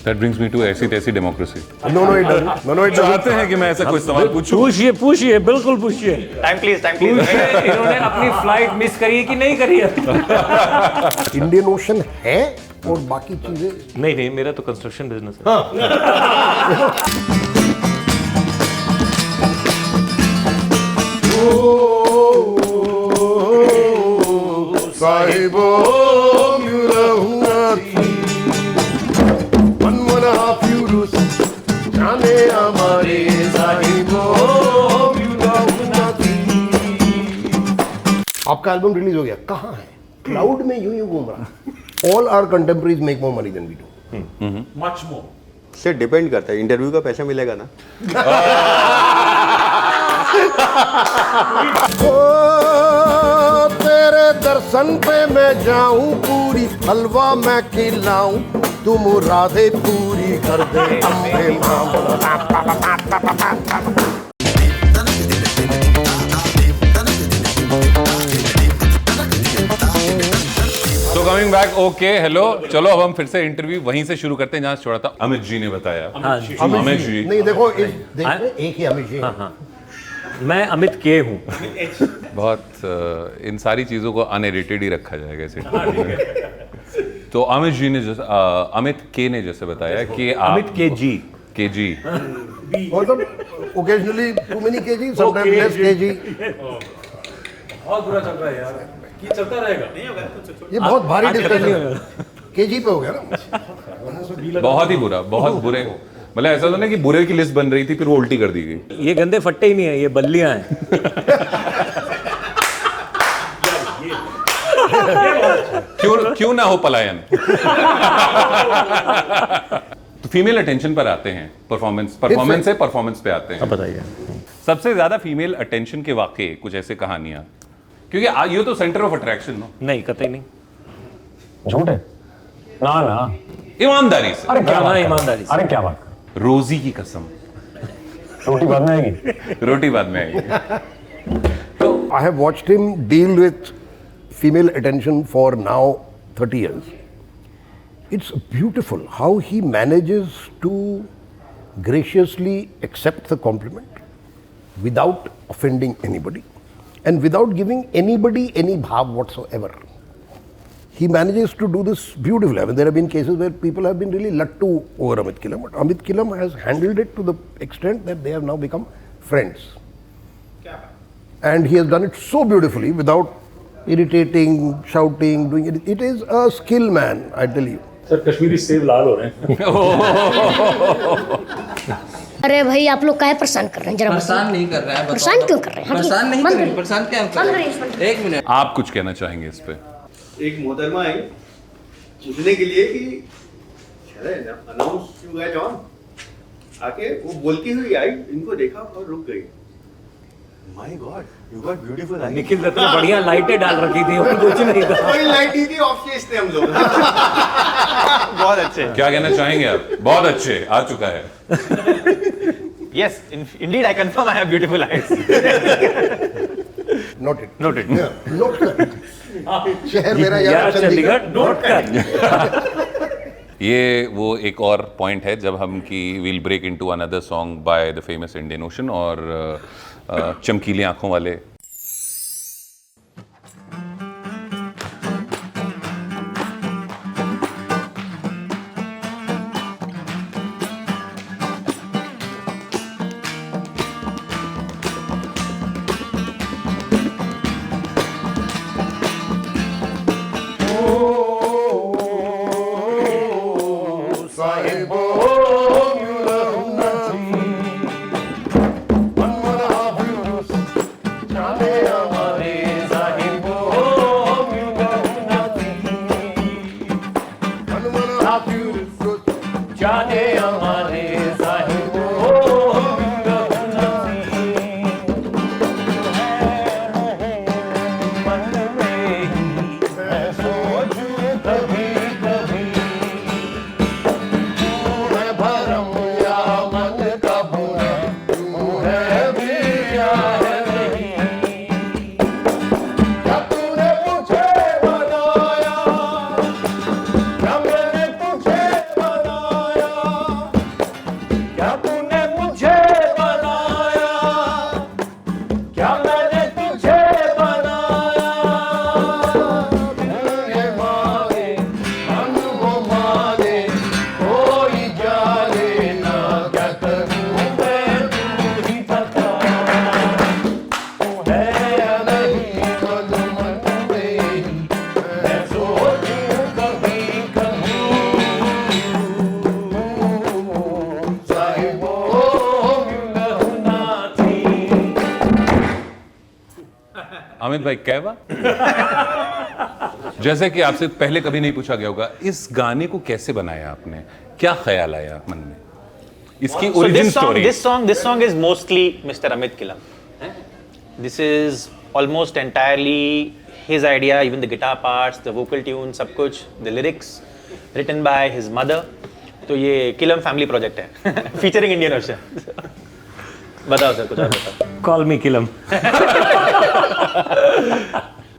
That brings me to ऐसी तैसी democracy. No, it doesn't. No, it doesn't. चाहते हैं कि मैं ऐसा कोई सवाल पूछूं? पूछिए बिल्कुल पूछिए। टाइम प्लीज इन्होंने अपनी फ्लाइट मिस करी कि नहीं करी है? इंडियन ओशन है और बाकी चीजें नहीं मेरा तो कंस्ट्रक्शन बिजनेस है। साहिबो जाने हमारे साहिबो आपका एल्बम रिलीज हो गया, कहाँ है? क्लाउड में यूं घूम रहा। All our contemporaries make more money than we do. Much more. से डिपेंड करता है, इंटरव्यू का पैसा मिलेगा ना। ओ तेरे दर्शन पे मैं जाऊं, पूरी हलवा मैं खिलाऊं, तू मुरादे पूरी कर दे अम्बे मां। तो कमिंग बैक, ओके हेलो, चलो अब हम फिर से इंटरव्यू वहीं से शुरू करते हैं जहां छोड़ा था। अमित जी ने बताया। अमित जी नहीं देखो, एक ही अमित जी। मैं अमित के हूँ। बहुत इन सारी चीज़ों को अनएडिटेड ही रखा जाएगा इसे। तो अमित जी ने जैसे अमित के ने जैसे बताया कि अमित के जी मतलब occasionally too many KG, sometimes less KG. बहुत बुरा चल रहा है यार, ये चलता रहेगा। नहीं होगा तो ये बहुत भारी डिस्कशन केजी पे हो गया ना। बहुत ही बुरा, बहुत बुरे, मतलब ऐसा तो नहीं कि बुरे की लिस्ट बन रही थी फिर वो उल्टी कर दी गई। ये गंदे फट्टे ही नहीं है, ये बल्लियां हैं। क्यों ना हो पलायन। तो फीमेल अटेंशन पर आते हैं, परफॉर्मेंस से परफॉर्मेंस पे आते हैं। अब बताइए सबसे ज्यादा फीमेल अटेंशन के वाकये, कुछ ऐसे कहानियां, क्योंकि ये तो सेंटर ऑफ अट्रैक्शन हो। नहीं, कतई नहीं। झूठ है ना। ईमानदारी से। अरे क्या बात कर? ईमानदारी से। अरे क्या बात कर? रोजी की कसम। रोटी बाद में आएगी। रोटी बाद में आएगी। I have watched him deal with female attention for now 30 years. It's beautiful how he manages to graciously accept the compliment without offending anybody and without giving anybody any bhav whatsoever. He manages to do this beautifully. I mean, there have been cases where people have been really lattu over Amit Kilam, but Amit Kilam has handled it to the extent that they have now become friends. And he has done it so beautifully without irritating, shouting, doing it. It is a skill, man, I tell you. Sir Kashmiri सेब लाल हो रहे हैं। अरे भाई आप लोग काहे परेशान कर रहे हैं? जरा परेशान नहीं कर रहा है। परेशान क्यों कर रहे हैं? परेशान नहीं कर रहे हैं। परेशान क्या कर रहे हैं? एक मिनट, आप कुछ कहना चाहेंगे इस पे? एक मोहतरमा आई पूछने के लिए कि अनाउंस यू गाइस ऑन, आके वो बोलती हुई आई, इनको देखा और रुक गई। My God, you got beautiful eye. Nikhil Dutt ने बढ़िया लाइटें डाल रखी थी, और कुछ नहीं था। कोई लाइट नहीं थी, ऑफ स्टेज थे हम लोग। बहुत अच्छे। क्या कहना चाहेंगे आप? बहुत अच्छे, आ चुका है। Yes Indeed I confirm I have beautiful eyes. Noted. Note. शहर मेरा यार चंडीगढ़ नोट कर। ये वो एक और पॉइंट है जब हम की will break into another song by the famous Indian Ocean और चमकीली आंखों वाले। अमित भाई कहवा जैसे कि आपसे पहले कभी नहीं पूछा गया होगा, इस गाने को कैसे बनाया आपने, क्या ख्याल आया मन में, इसकी origin story? This song is mostly Mr. Amit Kilam. This is almost entirely his idea, even the guitar parts, the vocal tunes, सब कुछ, the lyrics written by his mother. तो ये किलम फैमिली प्रोजेक्ट है फीचरिंग इंडियन ओशन। बताओ sir, कुछ और बताओ। Call me Kilam.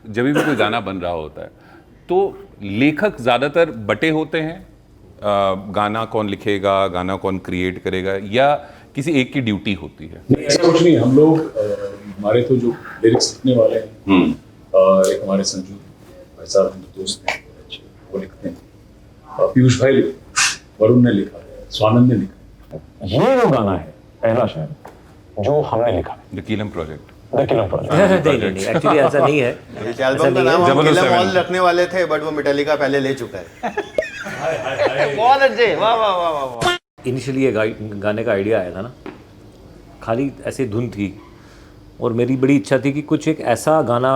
जब भी कोई गाना बन रहा होता है तो लेखक ज्यादातर बटे होते हैं, गाना कौन लिखेगा, गाना कौन क्रिएट करेगा, या किसी एक की ड्यूटी होती है? नहीं, ऐसा कुछ नहीं। हम लोग हमारे तो जो लिरिक्स लिखने वाले हैं, एक हमारे संजू भाई साहब हैं, दोस्त हैं, अच्छे, वो लिखते हैं। पीयूष भाई लिखते, वरुण ने लिखा, स्वानंद ने लिखा। ये जो गाना है पहला शायद जो हमने लिखा, the Kilam project. The Kilam project. नहीं, एक्चुअली ऐसा नहीं है। इस एल्बम का नाम हम किलम ऑल रखने वाले थे, बट वो मेटालिका पहले ले चुका है। बहुत अच्छे, वाह वाह वाह वाह वाह। इनिशियली ये गाने का आइडिया आया था ना, खाली ऐसी धुन थी और मेरी बड़ी इच्छा थी कि कुछ एक ऐसा गाना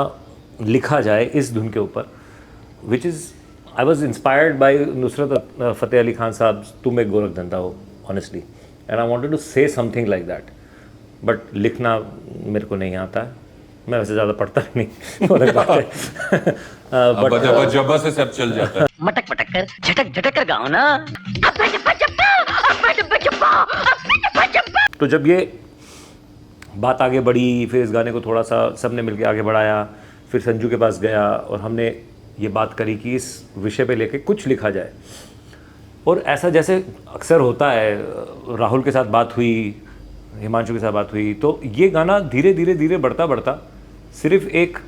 लिखा जाए इस धुन के ऊपर, which is I was inspired by Nusrat Fateh Ali Khan साहब, तुम एक गोरख धंधा हो, honestly, and I wanted to say something like that. But लिखना मेरे को नहीं आता है, मैं वैसे ज़्यादा पढ़ता नहीं। बट जब से सब चल जाता है। मटक मटक कर झटक झटक कर गाओ ना। तो जब ये बात आगे बढ़ी, फिर इस गाने को थोड़ा सा सबने मिलकर आगे बढ़ाया, फिर संजू के पास गया और हमने ये बात करी कि इस विषय पे लेके कुछ लिखा जाए। और ऐसा जैसे अक्सर होता है, राहुल के साथ बात हुई, हिमांशु के साथ बात हुई, तो ये गाना धीरे धीरे धीरे बढ़ता बढ़ता सिर्फ एक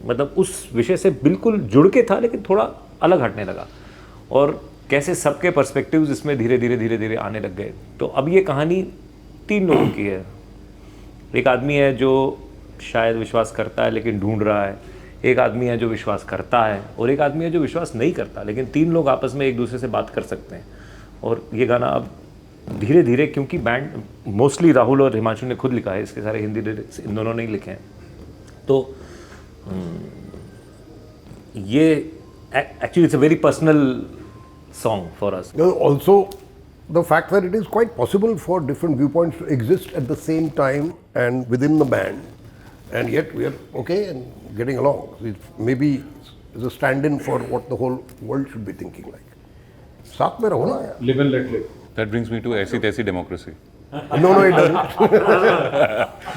मतलब उस विषय से बिल्कुल जुड़ के था, लेकिन थोड़ा अलग हटने लगा, और कैसे सबके पर्सपेक्टिव्स इसमें धीरे धीरे धीरे धीरे आने लग गए। तो अब ये कहानी 3 लोगों की है। एक आदमी है जो शायद विश्वास करता है लेकिन ढूंढ रहा है, एक आदमी है जो विश्वास करता है, और एक आदमी है जो विश्वास नहीं करता, लेकिन 3 लोग आपस में एक दूसरे से बात कर सकते हैं। और ये गाना अब धीरे धीरे, क्योंकि बैंड मोस्टली राहुल और हिमांशु ने खुद लिखा है, इसके सारे हिंदी लिरिक्स इन दोनों ने ही लिखे हैं, तो ये actually it's a very personal song for us. Also, the fact that it is quite possible for different viewpoints to exist at the same time and within the band, and yet we are okay and getting along. It maybe is a stand-in for what the whole world should be thinking like. साथ में रहो ना यार. Live and let live. That brings me to ऐसी तैसी democracy. No, it doesn't.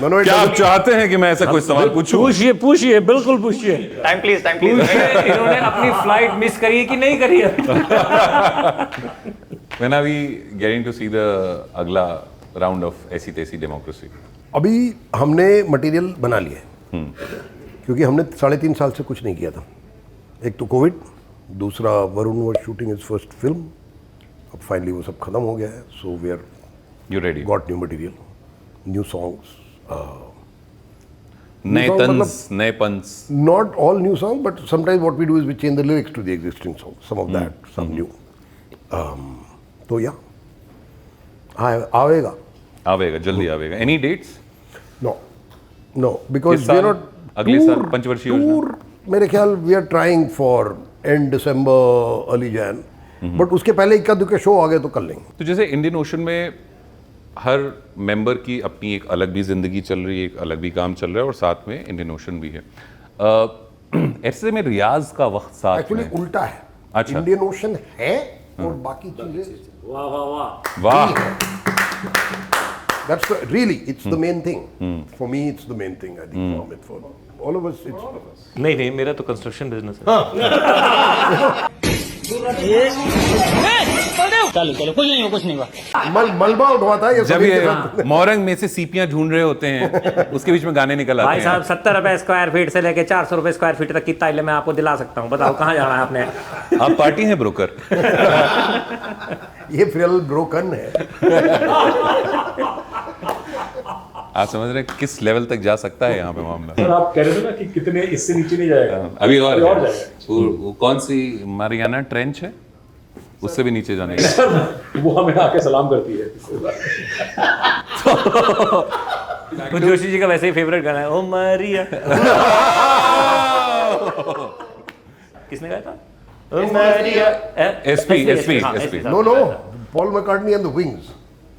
No, it क्या आप doesn't. चाहते हैं कि मैं ऐसा कोई सवाल पूछूं? पूछिए पूछिए, बिल्कुल पूछिए। Time please, time please. इन्होंने अपनी फ्लाइट मिस करी कि नहीं करी है? When are we getting to see the अगला राउंड ऑफ ऐसी तैसी डेमोक्रेसी? अभी हमने मटेरियल बना लिया है, क्योंकि हमने 3.5 साल से कुछ नहीं किया था। एक तो कोविड, दूसरा Varun was shooting his first film, अब फाइनली वो सब खत्म हो गया है, so we are You ready? got new material, new songs. नए song तंज, मतलब- नए पंच। Not all new songs, but sometimes what we do is we change the lyrics to the existing song. Some of that, some new. तो या आवेगा. आवेगा, जल्दी आवेगा। Any dates? No, because इस we are साल, not. अगले साल, पंचवर्षीय योजना? Tour, मेरे ख्याल we are trying for end December, early Jan. But उसके पहले इक्का दुक्का शो आ गए तो कर लेंगे. तो जैसे इंडियन ओशन में हर मेंबर की अपनी एक अलग भी जिंदगी चल रही है, एक अलग भी काम चल रहा है, और साथ में इंडियन ओशन भी है। ऐसे में रियाज का वक्त साथ एक्चुअली में उल्टा है. अच्छा। इंडियन ओशन है और बाकी चीजें. वाह वाह वाह। वाह। That's really, it's the main thing. For me, it's the main thing. I think for Amit, for all of us, it's. नहीं नहीं, मेरा तो कंस्ट्रक्शन बिजनेस है। मलबा उठवाता है ये जब सभी के ये साथ. मोरंग में से सीपियां ढूंढ रहे होते हैं, उसके बीच में गाने निकल आते भाई हैं। साहब 70 रुपए स्क्वायर फीट से लेके 400 रुपए स्क्वायर फीट तक की टाइलें मैं आपको दिला सकता हूँ। बताओ कहाँ जाना है आपने? आप पार्टी हैं ब्रोकर? ये फिलहाल ब्रोकन है. आप समझ रहे हैं किस लेवल तक जा सकता है यहाँ पे मामला? सर आप कह रहे थे ना कि कितने इससे नीचे नहीं जाएगा। अभी और अभी और है। जाएगा। वो कौन सी मारियाना ट्रेंच है, उससे भी नीचे जाने का। वो हमें आके सलाम करती है। तो जोशी जी का वैसे ही फेवरेट गाना है ओ मारिया। किसने गाया था? O Maria. SP। No no, Paul McCartney and the Wings,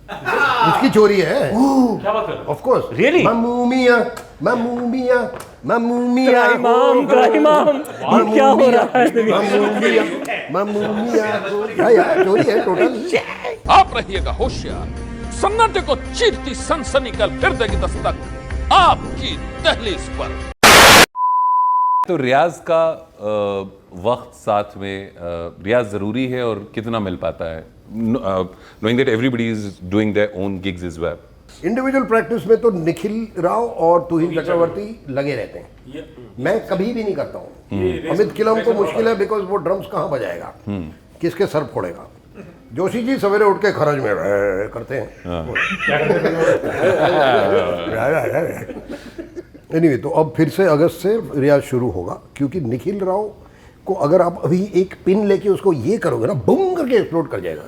उसकी चोरी है। क्या बात कर रहे हो? Of course. Really? मामूमिया मामूमिया मामूमिया इमाम क्या हो रहा है? मामूमिया मामूमिया, यार चोरी है टोटल। आप रहिएगा होशियार, सन्नाटे को चीरती सनसनी कल फिर देगी दस्तक आपकी दहलीज पर। तो रियाज का वक्त साथ में रियाज ज़रूरी है और कितना मिल पाता है, knowing that everybody is doing their own gigs as well? Individual practice में तो निखिल राव और तुहिन चक्रवर्ती लगे रहते हैं, मैं कभी भी नहीं करता हूँ। अमित किलम को मुश्किल है बिकॉज वो ड्रम्स कहाँ बजाएगा, किसके सर फोड़ेगा। जोशी जी सवेरे उठ के खरज में करते हैं। एनीवे, तो अब फिर से अगस्त से रियाज शुरू होगा, क्योंकि निखिल राव को अगर आप अभी एक पिन लेके उसको ये करोगे ना, बूम करके एक्सप्लोड कर जाएगा।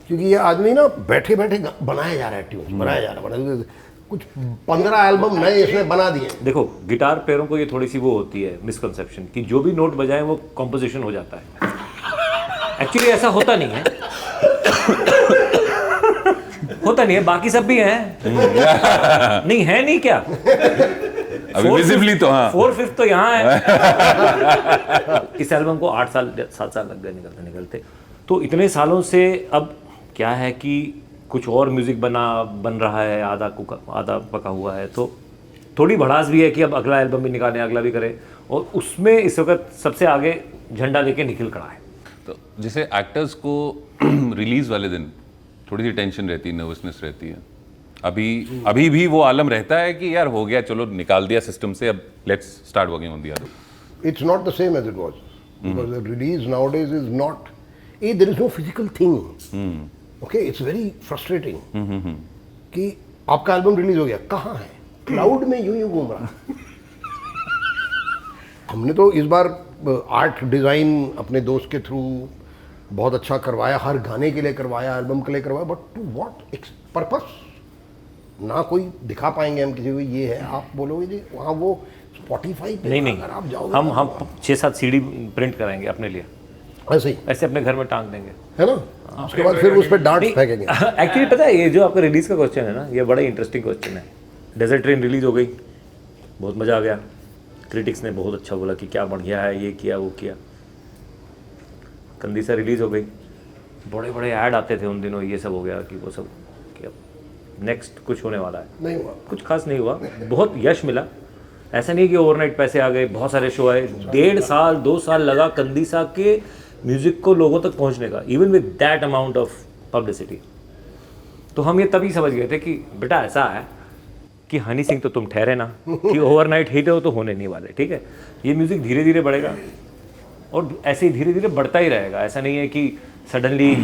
क्योंकि ये आदमी ना बैठे बैठे बनाया जा रहा है ट्यून, बनाया जा रहा है, कुछ 15 एल्बम नए इसने बना दिए। देखो गिटार पैरों को ये थोड़ी सी वो होती है मिसकंसेप्शन कि जो भी नोट बजाएं वो कॉम्पोजिशन हो जाता है। एक्चुअली ऐसा होता नहीं है। होता नहीं है, बाकी सब भी हैं। नहीं है नहीं क्या, अभी विजिबली तो हाँ 4/5 तो यहाँ है। इस एल्बम को 7 साल लग गए निकलते। तो इतने सालों से अब क्या है कि कुछ और म्यूजिक बन रहा है, आधा पका हुआ है, तो थोड़ी भड़ास भी है कि अब अगला एल्बम भी निकालें, अगला भी करें, और उसमें इस वक्त सबसे आगे झंडा लेके निखिल खड़ा है। तो जैसे एक्टर्स को रिलीज वाले दिन थोड़ी सी टेंशन रहती है, नर्वसनेस रहती है, अभी भी वो आलम रहता है कि यार हो गया, चलो निकाल दिया सिस्टम से, अब let's start working on the other? It's not the same as it was, because the release nowadays is not, there is no physical thing. Okay, it's very frustrating कि आपका एल्बम रिलीज हो गया, कहाँ है? Cloud में यूं घूम रहा। हमने तो इस बार आर्ट डिज़ाइन अपने दोस्त के थ्रू बहुत अच्छा करवाया, हर गाने के लिए करवाया, एल्बम के लिए करवाया, बट टू व्हाट पर्पस? ना कोई दिखा पाएंगे हम किसी को ये है, आप बोलोगे जी वहाँ वो स्पॉटिफाई पे नहीं अगर आप जाओगे हम 6-7 CD प्रिंट कराएंगे अपने लिए, ऐसे ही ऐसे अपने घर में टांग देंगे, है ना। उसके बाद फिर उस पर डांट फेंकेंगे। एक्चुअली पता है ये जो आपका रिलीज का क्वेश्चन है ना, ये बड़ा इंटरेस्टिंग क्वेश्चन है। डेजर्ट ट्रेन रिलीज हो गई, बहुत मज़ा आ गया, क्रिटिक्स ने बहुत अच्छा बोला कि क्या बढ़िया है, ये किया वो किया। कंदीसा रिलीज़ हो गई, बड़े बड़े ऐड आते थे उन दिनों, ये सब हो गया कि वो सब कि अब नेक्स्ट कुछ होने वाला है, नहीं हुआ, कुछ खास नहीं हुआ। बहुत यश मिला, ऐसा नहीं कि ओवरनाइट पैसे आ गए, बहुत सारे शो आए, 1.5 साल 2 साल लगा कंदीसा के म्यूज़िक को लोगों तक पहुंचने का, even with that amount of publicity. तो हम ये तभी समझ गए थे कि बेटा ऐसा है कि हनी सिंह तो तुम ठहरे ना कि ओवरनाइट हिट हो तो होने नहीं वाले, ठीक है। ये म्यूज़िक धीरे धीरे बढ़ेगा और ऐसे ही धीरे धीरे बढ़ता ही रहेगा। ऐसा नहीं है कि सडनली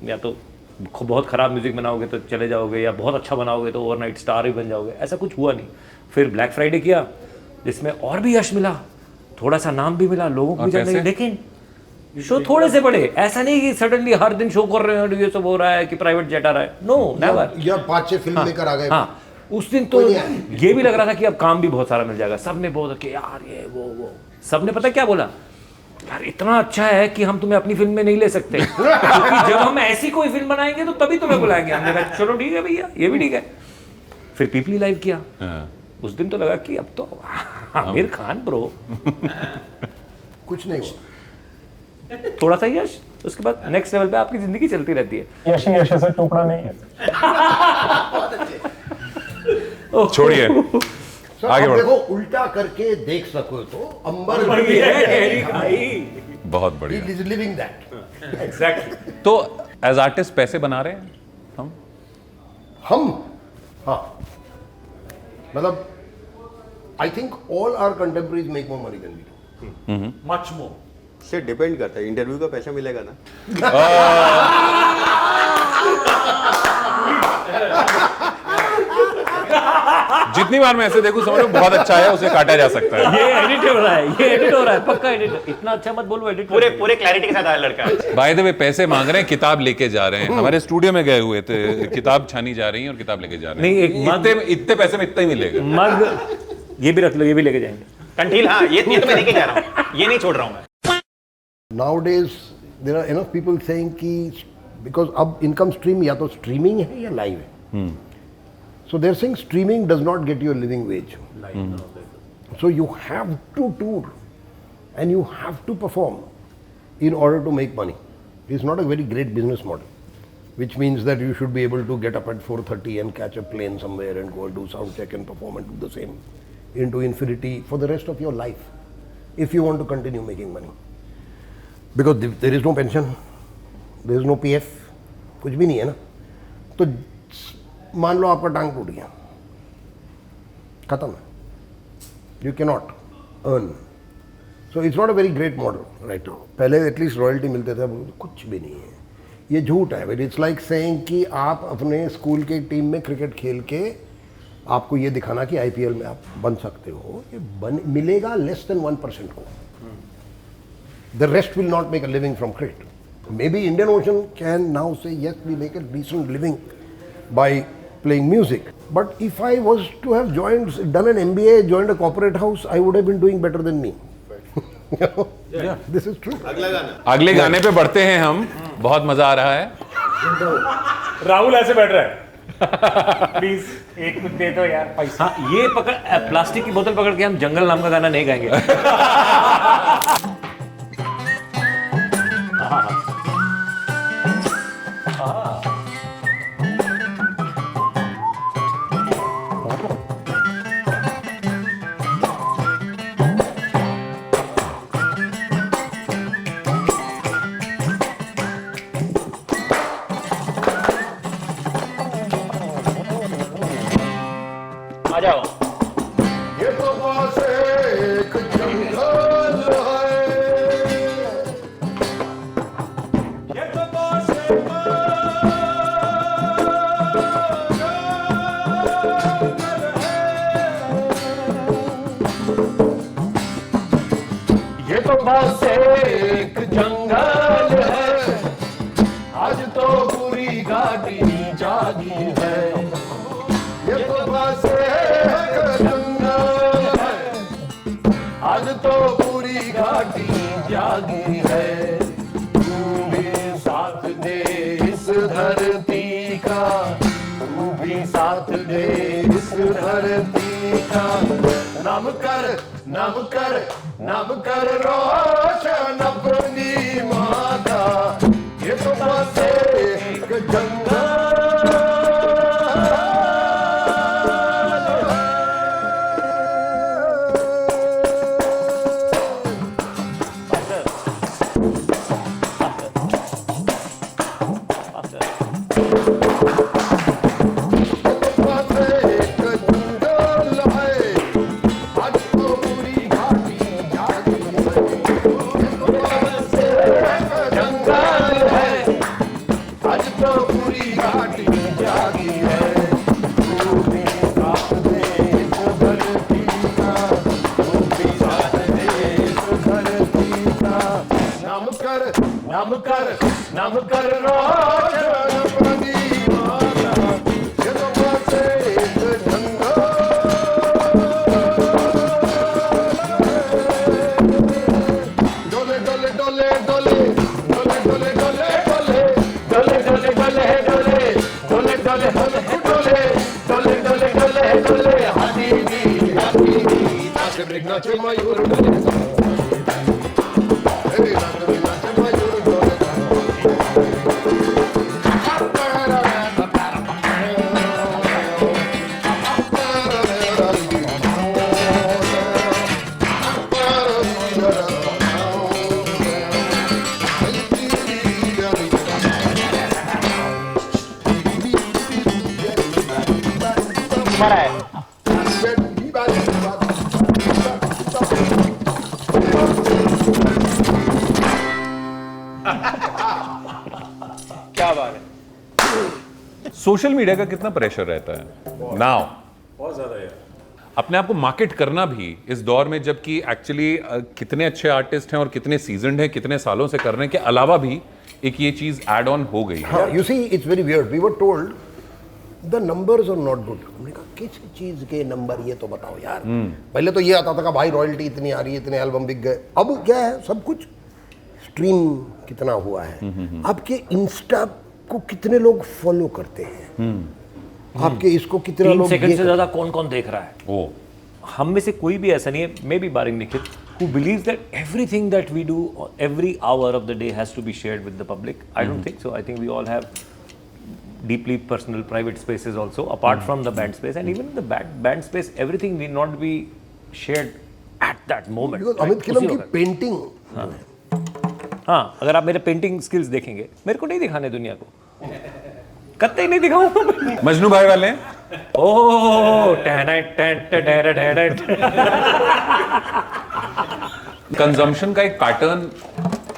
या तो बहुत ख़राब म्यूज़िक बनाओगे तो चले जाओगे, या बहुत अच्छा बनाओगे तो ओवरनाइट स्टार ही बन जाओगे, ऐसा कुछ हुआ नहीं। फिर ब्लैक फ्राइडे किया जिसमें और भी यश मिला, थोड़ा सा नाम भी मिला, लोगों को भी जानने, लेकिन शो थोड़े से बड़े। ऐसा नहीं कि सडनली हर दिन शो कर रहे हैं, ये सब हो रहा है कि प्राइवेट जेट आ रहा है, नो नेवर। या 5-6 फिल्म लेकर आ गए। हाँ, उस दिन तो ये भी लग रहा था कि अब काम भी बहुत सारा मिल जाएगा। सबने बोला कि यार ये वो सबने पता क्या बोला, यार इतना अच्छा है कि हम तुम्हें अपनी फिल्म में नहीं ले सकते क्योंकि जब हम ऐसी कोई फिल्म बनाएंगे तो तभी तुम्हें बुलाएंगे। हमने कहा चलो ठीक है भैया, ये भी ठीक है। फिर पीपली लाइव किया, उस दिन तो लगा कि अब तो आमिर खान ब्रो। कुछ नहीं हुआ, थोड़ा सा यश, उसके बाद नेक्स्ट लेवल पे आपकी जिंदगी चलती रहती है। यश यश से टुकड़ा नहीं है। छोड़िए आगे बढ़ो। देखो उल्टा करके देख सको तो अंबर भी है, बहुत बढ़िया, he is living that। Exactly. तो एज आर्टिस्ट पैसे बना रहे हैं हम हाँ, मतलब I think all our contemporaries make more money than we do, much more. से डिपेंड करता है, इंटरव्यू का पैसा मिलेगा ना। जितनी बार मैं ऐसे देखूं समझो बहुत अच्छा है, उसे काटा जा सकता है। ये एडिट हो रहा है, ये एडिट हो रहा है, पक्का एडिट। इतना अच्छा मत बोलो, एडिट पूरे क्लैरिटी के साथ आया लड़का। बाय द वे पैसे मांग रहे हैं, किताब लेके जा रहे हैं। हमारे स्टूडियो में गए हुए थे, किताब छानी जा रही है और किताब लेके जा रहे हैं। नहीं, एक इतने पैसे में इतना ही मिलेगा। मग ये भी रख लो, ये भी लेके जाएंगे। कंठील, हाँ ये तो मैं लेके जा रहा हूँ, ये नहीं छोड़ रहा हूँ मैं। Nowadays there are enough people saying कि because अब income stream या तो streaming है या live है. So they're saying streaming does not get you a living wage. So you have to tour and you have to perform in order to make money. It's not a very great business model, which means that you should be able to get up at 4:30 and catch a plane somewhere and go and do sound check and perform and do the same into infinity for the rest of your life if you want to continue making money. Because there is no pension, there is no PF, कुछ भी नहीं है ना. तो मान लो आपका टांग टूट गया, खत्म है. You cannot earn. So it's not a very great model right now. पहले एटलीस्ट रॉयल्टी मिलते थे, अब कुछ भी नहीं है. ये झूठ है. इट्स लाइक सेइंग कि आप अपने स्कूल के टीम में क्रिकेट खेल के आपको ये दिखाना कि IPL में आप बन सकते हो, ये मिलेगा लेस देन 1% को. The rest will not make a living from cricket. Maybe Indian Ocean can now say yes, we make a decent living by playing music. But if I was to have done an MBA, joined a corporate house, I would have been doing better than me. Yeah, this is true. अगले गाने पे बढ़ते हैं हम. बहुत मजा आ रहा है. राहुल ऐसे बैठ रहा है. प्लीज एक कुछ दे दो यार पैसा. हाँ, ये पकड़, प्लास्टिक की बोतल पकड़ के हम जंगल नाम का गाना नहीं गाएंगे. आ जाओ. ये तो बस एक जंगल है, ये तो बस एक ये तो बस एक जंगल है, आज तो पूरी घाटी जागी है. ये तो बस एक जंगल है, आज तो पूरी घाटी जागी है. तू भी साथ दे इस धरती का, तू भी साथ दे इस धरती का. नाम कर नाम कर नाम कर रोशन अपनी माँ का. ये तो बस एक जंगल नाम कर रोशन अपनी माँ का. ये तो बस एक जंगल. डोले डोले डोले डोले डोले डोले डोले डोले डोले डोले डोले डोले डोले डोले डोले डोले डोले डोले डोले. हाथी भी नाचे ब्रेक नाचे मयूर डोले. क्या बात है. सोशल मीडिया का कितना प्रेशर रहता है नाउ? बहुत ज्यादा यार. अपने आप को मार्केट करना भी इस दौर में, जबकि एक्चुअली कितने अच्छे आर्टिस्ट हैं और कितने सीजन्ड हैं, कितने सालों से करने के अलावा भी एक ये चीज ऐड ऑन हो गई है। You see it's very weird, we were told the numbers are not good. हमने कहा किस चीज के नंबर, ये तो बताओ यार। पहले तो ये आता था कि भाई रॉयल्टी इतनी आ रही है, इतने एल्बम बिक गए। अब क्या है, सब कुछ स्ट्रीम कितना हुआ है, आपके इंस्टा को कितने लोग फॉलो करते हैं, आपके इसको कितना 3 लोग सेकंड से ज्यादा कौन कौन देख रहा है। ओ हम में से कोई भी ऐसा नहीं है, maybe barring Nikhil, who believes that everything that we do every hour of the day has to be shared with the public. I don't think so. I think we all have deeply personal private spaces also apart from the band space, and even in the band space everything need not be shared at that moment. Because Amit Khilam की painting, हाँ, अगर आप मेरे painting skills देखेंगे, मेरे को नहीं दिखाने दुनिया को, कत्ते ही नहीं दिखाऊंगा। मजनू भाई वाले हैं? ओह कंजम्पशन का एक पैटर्न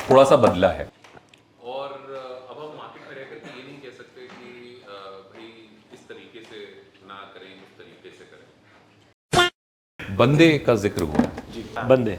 थोड़ा सा बदला है, और अब हम मार्केट में रहकर ये नहीं कह सकते कि भाई इस तरीके से ना करें, इस तरीके से करें। बंदे का जिक्र हुआ, बंदे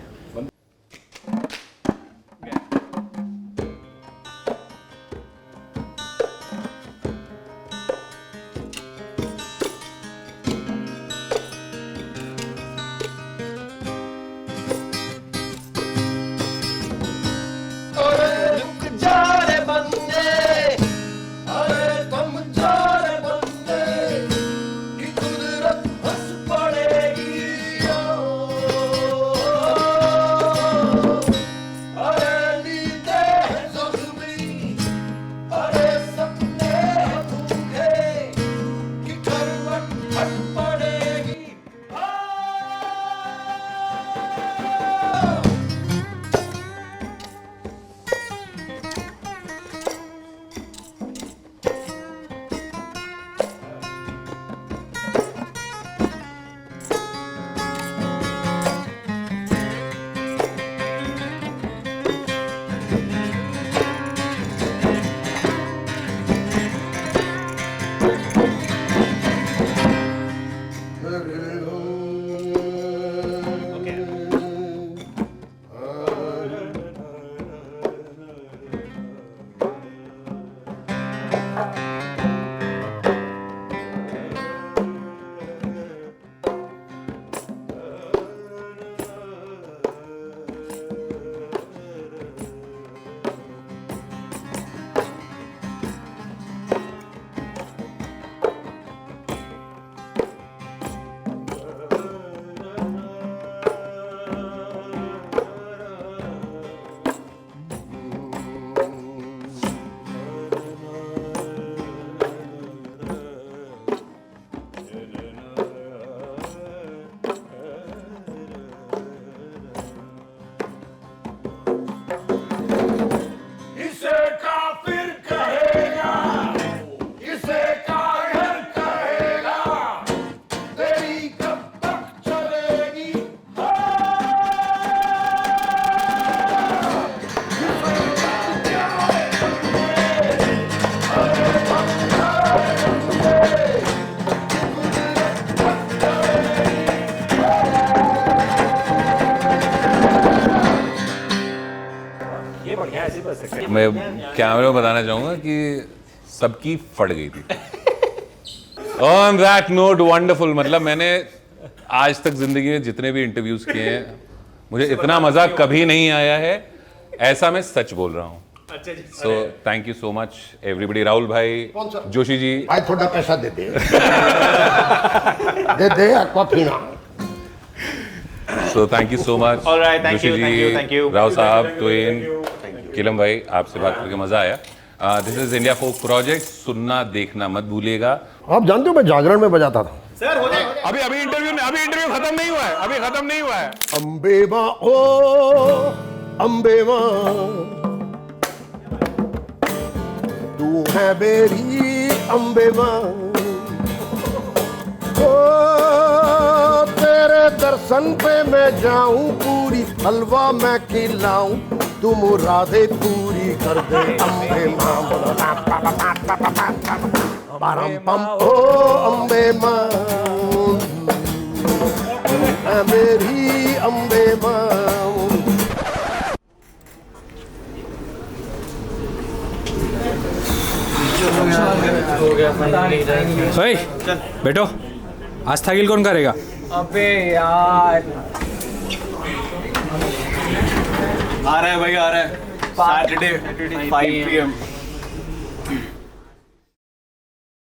मैं कैमरे में बताना चाहूंगा कि सबकी फट गई थी। ऑन दैट नोट वंडरफुल, मतलब मैंने आज तक जिंदगी में जितने भी इंटरव्यूज किए हैं, मुझे इतना मजा कभी नहीं आया है, ऐसा मैं सच बोल रहा हूँ। So thank you so much everybody. Rahul भाई, जोशी जी, भाई थोड़ा पैसा दे दे दे दे Aquafina. So thank you so much Joshi ji, Rao साहब, ट्वेन, किलम भाई, आपसे बात करके मजा आया। This is India folk project, सुनना देखना मत भूलिएगा। आप जानते हो मैं जागरण में बजाता था। सर हो जाए अभी इंटरव्यू खत्म नहीं हुआ है, अभी खत्म नहीं हुआ है। अम्बे माँ ओ अम्बे माँ, तू है मेरी अम्बे माँ, ओ तेरे दर्शन पे मैं जाऊं, पूरी हलवा मैं खिलाऊं, तू मुरादे पूरी कर दे अम्बे माँ। परम पम ओ अम्बे माँ। मेरी अम्बे माँ। ओए, बैठो। आज थागिल कौन करेगा? अबे यार आ रहा है भाई, आ रहा है। Saturday 5 PM